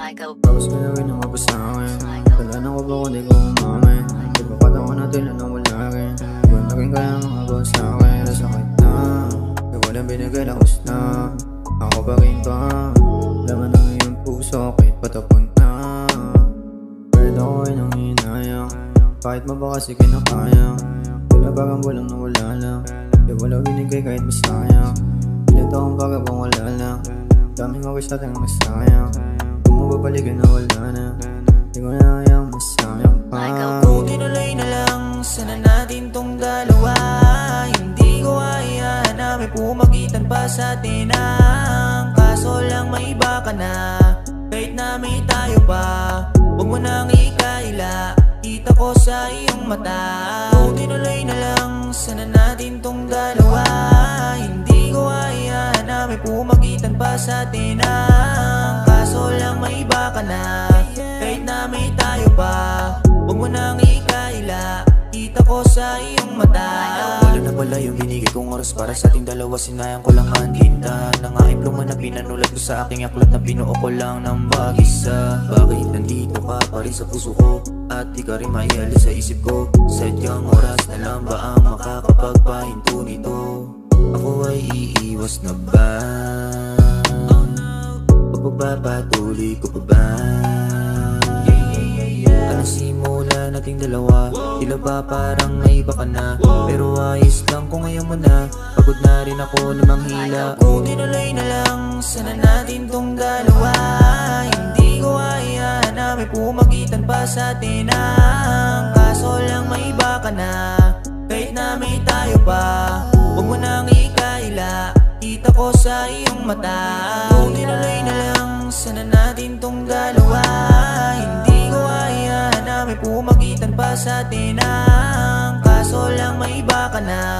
Tapos ka na rin ang mapa sa'kin. Kailangan ko ba kung di ko umamin? Di ba katawan natin na nawala rin? Di ba naging kaya mga ba sa'kin? Nasakit na, di walang binigay na gusto. Ako pa rin ba? Laman ng iyong puso kahit patapon na. Kahit ako ay nanginayang, kahit mo ba kasi kinakaya? Tila parang walang nawala lang. Di wala binigay kahit masayang. Ilan taong parang wala lang. Daming oras natin masayang. Kung mababalikan na wala na, di ko na kayang masayang pa. Kung tinuloy na lang, sana natin tong dalawa. Hindi ko hayaan na may pumagitan pa sa atin ang kaso lang may iba ka na. Kahit na may tayo pa, huwag mo nang ikaila. Kita ko sa iyong mata. Kung tinuloy na lang, sana natin tong dalawa. Hindi ko hayaan na may pumagitan pa sa atin ang kaso lang may iba ka na. Kahit na may tayo pa, huwag mo nang ikaila. Kita ko sa iyong mata. Wala na pala yung binigay kong oras para sa ating dalawa. Sinayang ko lang ang tinta ng aking pluma na pinanulat ko sa aking aklat na binuo ko lang ng mag-isa. Bakit nandito ka pa rin sa puso ko at di ka rin maialis sa isip ko? Sadyang oras na lang ba ang makakapagpahinto nito? Ako ay iiwas na ba? O pagpapatuloy ko pa ba? Anong simula nating dalawa? Tila ba parang naiba ka na? Pero ayos lang kung ayaw mo na. Pagod na rin ako na manghila. Kung tinuloy na lang, sana natin tong dalawa. Hindi ko hayaan na may pumagitan pa sa atin ang kaso lang may iba ka na. Kahit na may tayo pa, huwag mo nang ikaila. Kita ko sa iyong mata. Kung tinuloy na lang, sana natin tong dalawa. Hindi ko hayaan na may pumagitan pa sa atin ang kaso lang may iba ka na.